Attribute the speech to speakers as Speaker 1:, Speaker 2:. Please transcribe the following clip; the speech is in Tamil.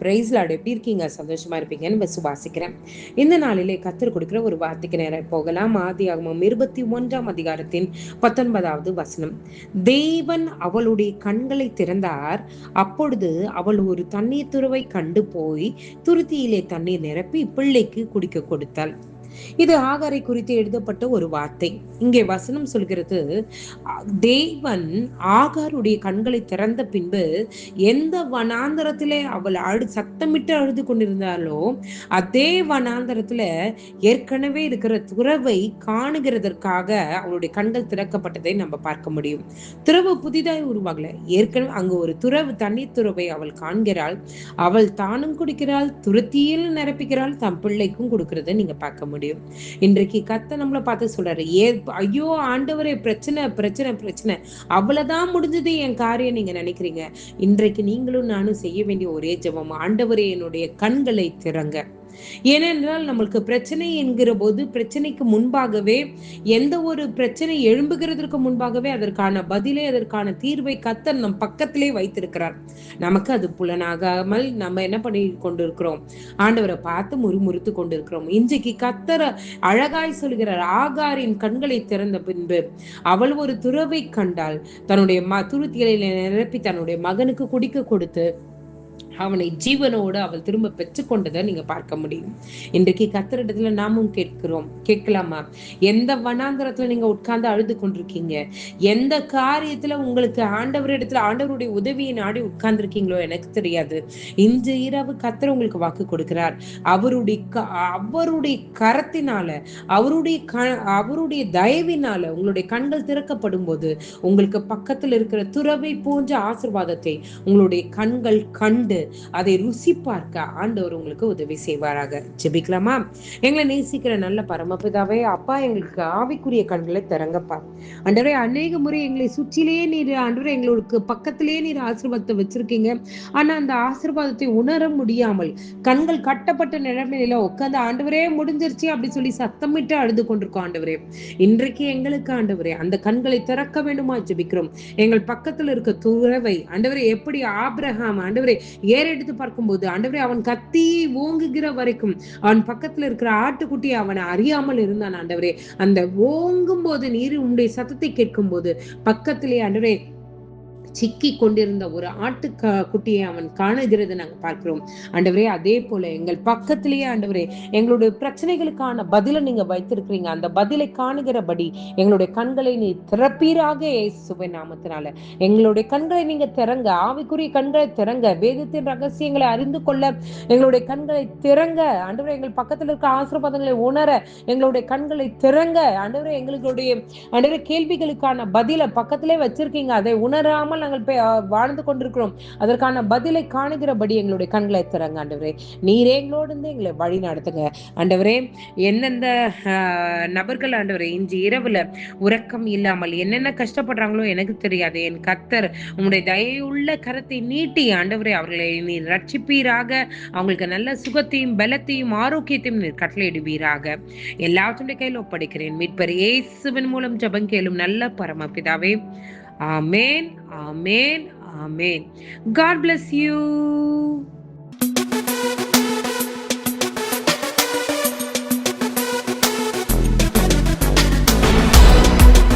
Speaker 1: Price Lord. எப்படி இருக்கீங்க? சந்தோஷமா இருப்பீங்கன்னு விசுவாசிக்கிறேன். இந்த நாளிலே கர்த்தர் கொடுக்கிற ஒரு வார்த்தைக்கு நேரம் போகலாம். ஆதியாகமம் 21ஆம் அதிகாரத்தின் 19வது வசனம். தேவன் அவளுடைய கண்களை திறந்தார். அப்பொழுது அவள் ஒரு தண்ணீர் துறவை கண்டு போய் துருத்தியிலே தண்ணீர் நிரப்பி பிள்ளைக்கு குடிக்க கொடுத்தாள். இது ஆகாரை குறித்து எழுதப்பட்ட ஒரு வார்த்தை. இங்கே வசனம் சொல்கிறது, தேவன் ஆகாருடைய கண்களை திறந்த பின்பு எந்த வனாந்தரத்திலே அவள் சத்தமிட்டு அழுது கொண்டிருந்தாலோ அதே வனாந்தரத்துல ஏற்கனவே இருக்கிற துறவை காணுகிறதற்காக அவளுடைய கண்கள் திறக்கப்பட்டதை நம்ம பார்க்க முடியும். துறவு புதிதாய் உருவாகல, ஏற்கனவே அங்கு ஒரு துறவு, தண்ணீர் துறவை அவள் காண்கிறாள். அவள் தானும் குடிக்கிறாள், துருத்தியில் நிரப்பிக்கிறாள், தம் பிள்ளைக்கும் கொடுக்கறத நீங்க பார்க்க முடியும். இன்றைக்கு கர்த்தர் நம்மளை பார்த்து சொல்றாரு, ஐயோ ஆண்டவரே, பிரச்சனை பிரச்சனை பிரச்சனை, அவ்வளவுதான் முடிஞ்சது என் காரியம் நீங்க நினைக்கிறீங்க. இன்றைக்கு நீங்களும் நானும் செய்ய வேண்டிய ஒரே ஜெபம், ஆண்டவரே என்னுடைய கண்களை திறங்க. ஏனென்றால் நம்மளுக்கு பிரச்சனை என்கிற போது பிரச்சனைக்கு முன்பாகவே, எந்த ஒரு பிரச்சனை எழும்புகிறதற்கு முன்பாகவே அதற்கான பதிலை, அதற்கான தீர்வை கர்த்தர் நம் பக்கத்திலே வைத்திருக்கிறார். நமக்கு அது புலனாகாமல் நம்ம என்ன பண்ணி கொண்டிருக்கிறோம்? ஆண்டவரை பார்த்து முறுமுறுத்து கொண்டிருக்கிறோம். இன்றைக்கு கர்த்தர் அழகாய் சொல்கிறார், ஆகாரின் கண்களை திறந்த பின்பு அவள் ஒரு துறவை கண்டாள். தன்னுடைய துருத்திகளை நிரப்பி தன்னுடைய மகனுக்கு குடிக்க கொடுத்து அவனை ஜீவனோடு அவள் திரும்ப பெற்றுக்கொண்டதை நீங்க பார்க்க முடியும். இன்றைக்கு கர்த்தரிடத்துல நாமும் கேட்கலாமா? எந்த வனாந்தரத்துல நீங்க உட்கார்ந்து அழுது கொண்டிருக்கீங்க? எந்த காரியத்துல உங்களுக்கு ஆண்டவருடைய உதவியை நாடி உட்கார்ந்து இருக்கீங்களோ எனக்கு தெரியாது. இன்று இரவு கர்த்தர் உங்களுக்கு வாக்கு கொடுக்கிறார். அவருடைய கரத்தினால, அவருடைய தயவினால உங்களுடைய கண்கள் திறக்கப்படும் போது உங்களுக்கு பக்கத்தில் இருக்கிற துறவை போன்ற ஆசீர்வாதத்தை உங்களுடைய கண்கள் கண்டு அதை ருசி பார்க்க ஆண்டவர் உங்களுக்கு உதவி செய்வாராக. ஜெபிக்கலாமா? எங்களை நேசிக்கிற நல்ல பரமபிதாவே, அப்பா, எங்களுக்கு ஆவிக்குரிய கண்களை திறங்கப்பா. ஆண்டவரே, அநேக முறை எங்களை சுற்றிலேயே நீர், ஆண்டவரே, எங்களுக்கு பக்கத்திலேயே நீர் ஆசீர்வாதத்தை வச்சிருக்கீங்க. ஆனா அந்த ஆசீர்வாதத்தை உணர முடியாமல் கண்கள் கட்டப்பட்ட நிலைமையில உட்கார்ந்து, ஆண்டவரே முடிஞ்சிருச்சு அப்படி சொல்லி சத்தமிட்டு அழுது கொண்டிருக்கோம். ஆண்டவரே, இன்றைக்கு எங்களுக்கு ஆண்டவரே அந்த கண்களை திறக்க வேண்டுமா ஜெபிக்கிறோம். எங்கள் பக்கத்துல இருக்க துறவை ஆண்டவரே, எப்படி ஆபிரகாம் ஆண்டவரே ஏறெடுத்து பார்க்கும்போது ஆண்டவரே, அவன் கத்தி ஓங்குகிற வரைக்கும் அவன் பக்கத்துல இருக்கிற ஆட்டுக்குட்டியை அவனை அறியாமல் இருந்தான். ஆண்டவரே, அந்த ஓங்கும் போது நீர் உன்னுடைய சத்தத்தை கேட்கும் போது பக்கத்திலே ஆண்டவரே சிக்கி கொண்டிருந்த ஒரு குட்டியை அவன் காணுகிறது நாங்க பார்க்கிறோம். ஆண்டவரே, அதே போல எங்கள் பக்கத்திலேயே ஆண்டவரே எங்களுடைய பிரச்சனைகளுக்கான பதிலை நீங்க வைத்திருக்கிறீங்க. அந்த பதிலை காணுகிறபடி எங்களுடைய கண்களை நீ திறப்பீராக இயேசுவின் நாமத்தினால. எங்களுடைய கண்களை நீங்க திறங்க, ஆவிக்குரிய கண்களை திறங்க, வேதத்தின் ரகசியங்களை அறிந்து கொள்ள எங்களுடைய கண்களை திறங்க. ஆண்டவரே, எங்கள் பக்கத்தில் இருக்க ஆசீர்வாதங்களை உணர எங்களுடைய கண்களை திறங்க. ஆண்டவரே, ஆண்டவரே, கேள்விகளுக்கான பதிலை பக்கத்திலே வச்சிருக்கீங்க, அதை உணராமல் நாங்கள் வாழ்ந்து கொண்டிருக்கிறோம். அதற்கான பதிலை காணுகிறபடி எங்களுடைய கண்களை திறங்க. ஆண்டவரே, நீரே எங்களோடு இருந்து எங்களை வழி நடத்துங்க. ஆண்டவரே, எந்தெந்த நபர்கள் ஆண்டவரே இன்று இரவுல உறக்கம் இல்லாமல் என்னென்ன கஷ்டப்படுறாங்களோ எனக்கு தெரியாது. என் கர்த்தர் உங்களுடைய தயவுள்ள கரத்தை நீட்டி ஆண்டவரே அவர்களை நீர் ரட்சிப்பீராக. அவங்களுக்கு நல்ல சுகத்தையும் பலத்தையும் ஆரோக்கியத்தையும் நீர் கட்டளையிடுவீராக. எல்லாத்துடைய கையில் ஒப்படைக்கிறேன். மீட்பர் இயேசுவின் மூலம் ஜெபம் கேளும் நல்ல பரமபிதாவே. Amen, amen, amen. God bless you.